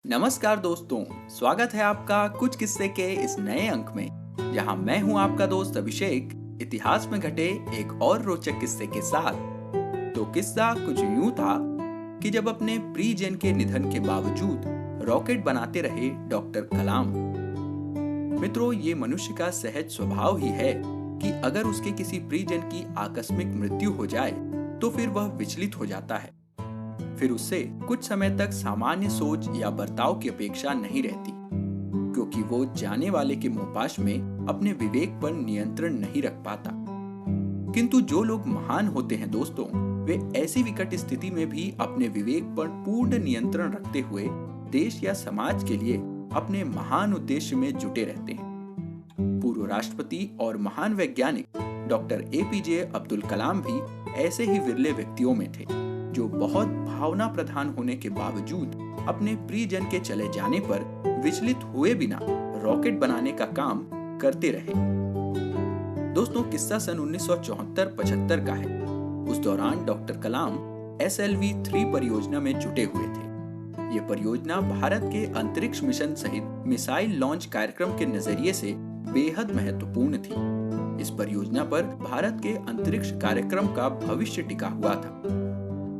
नमस्कार दोस्तों, स्वागत है आपका कुछ किस्से के इस नए अंक में, जहां मैं हूं आपका दोस्त अभिषेक, इतिहास में घटे एक और रोचक किस्से के साथ। तो किस्सा कुछ यूं था कि जब अपने प्रियजन के निधन के बावजूद रॉकेट बनाते रहे डॉक्टर कलाम। मित्रों, ये मनुष्य का सहज स्वभाव ही है कि अगर उसके किसी प्रियजन की आकस्मिक मृत्यु हो जाए तो फिर वह विचलित हो जाता है। फिर उससे कुछ समय तक सामान्य सोच या बर्ताव की अपेक्षा नहीं रहती, क्योंकि वो जाने वाले के मोहपाश में अपने विवेक पर नियंत्रण नहीं रख पाता। किंतु जो लोग महान होते हैं दोस्तों, वे ऐसी विकट स्थिति में भी अपने विवेक पर पूर्ण नियंत्रण रखते हुए देश या समाज के लिए अपने महान उद्देश्य में जुटे रहते हैं। पूर्व राष्ट्रपति और महान वैज्ञानिक डॉक्टर एपीजे अब्दुल कलाम भी ऐसे ही विरले व्यक्तियों में थे, जो बहुत भावना प्रधान होने के बावजूद अपने प्रियजन के चले जाने पर विचलित हुए बिना रॉकेट बनाने का काम करते रहे। दोस्तों, किस्सा सन 1974-75 का है। उस दौरान डॉक्टर कलाम SLV-3 परियोजना में जुटे हुए थे। ये परियोजना भारत के अंतरिक्ष मिशन सहित मिसाइल लॉन्च कार्यक्रम के नजरिए से बेहद महत्वपूर्ण थी। इस परियोजना पर भारत के अंतरिक्ष कार्यक्रम का भविष्य टिका हुआ था।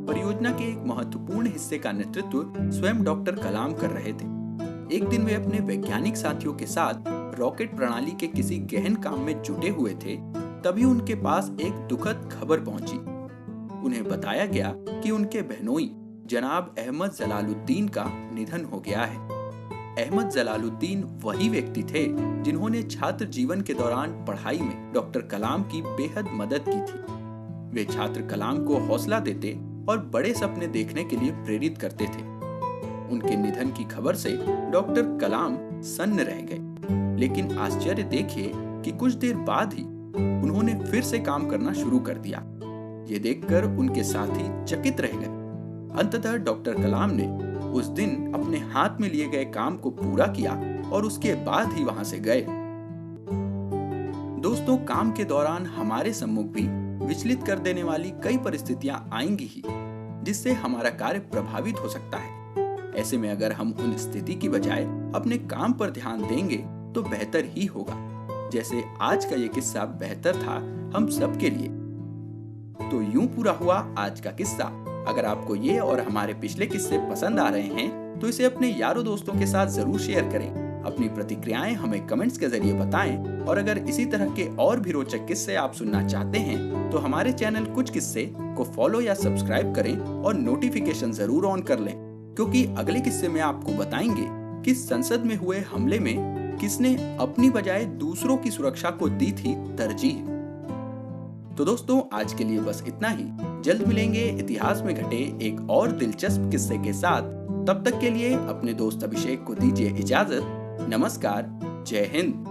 परियोजना के एक महत्वपूर्ण हिस्से का नेतृत्व स्वयं डॉक्टर कलाम कर रहे थे। एक दिन वे अपने वैज्ञानिक साथियों के साथ रॉकेट प्रणाली के किसी गहन काम में जुटे हुए थे, तभी उनके पास एक दुखद खबर पहुंची। उन्हें बताया गया कि उनके बहनोई जनाब अहमद जलालुद्दीन का निधन हो गया है। अहमद जलालुद्दीन वही व्यक्ति थे जिन्होंने छात्र जीवन के दौरान पढ़ाई में डॉक्टर कलाम की बेहद मदद की थी। वे छात्र कलाम को हौसला देते और बड़े सपने देखने के लिए प्रेरित करते थे। उनके निधन की खबर से डॉक्टर कलाम सन्न रह गए, लेकिन आश्चर्य देखिए कि कुछ देर बाद ही उन्होंने फिर से काम करना शुरू कर दिया। ये देखकर उनके साथी चकित रह गए। अंततः डॉक्टर कलाम ने उस दिन अपने हाथ में लिए गए काम को पूरा किया और उसके बाद ही वहां से गए। दोस्तों, काम के दौरान हमारे सम्मुख भी विचलित कर देने वाली कई परिस्थितियां आएंगी ही, जिससे हमारा कार्य प्रभावित हो सकता है। ऐसे में अगर हम उन स्थिति की बजाय अपने काम पर ध्यान देंगे तो बेहतर ही होगा। जैसे आज का ये किस्सा बेहतर था हम सब के लिए। तो यूं पूरा हुआ आज का किस्सा। अगर आपको ये और हमारे पिछले किस्से पसंद आ रहे हैं तो इसे अपने यारों दोस्तों के साथ जरूर शेयर करें। अपनी प्रतिक्रियाएं हमें कमेंट्स के जरिए बताएं, और अगर इसी तरह के और भी रोचक किस्से आप सुनना चाहते हैं तो हमारे चैनल कुछ किस्से को फॉलो या सब्सक्राइब करें और नोटिफिकेशन जरूर ऑन कर लें, क्योंकि अगले किस्से में आपको बताएंगे कि संसद में हुए हमले में किसने अपनी बजाय दूसरों की सुरक्षा को दी थी तरजीह। तो दोस्तों, आज के लिए बस इतना ही। जल्द मिलेंगे इतिहास में घटे एक और दिलचस्प किस्से के साथ। तब तक के लिए अपने दोस्त अभिषेक को दीजिए इजाजत। नमस्कार, जय हिंद।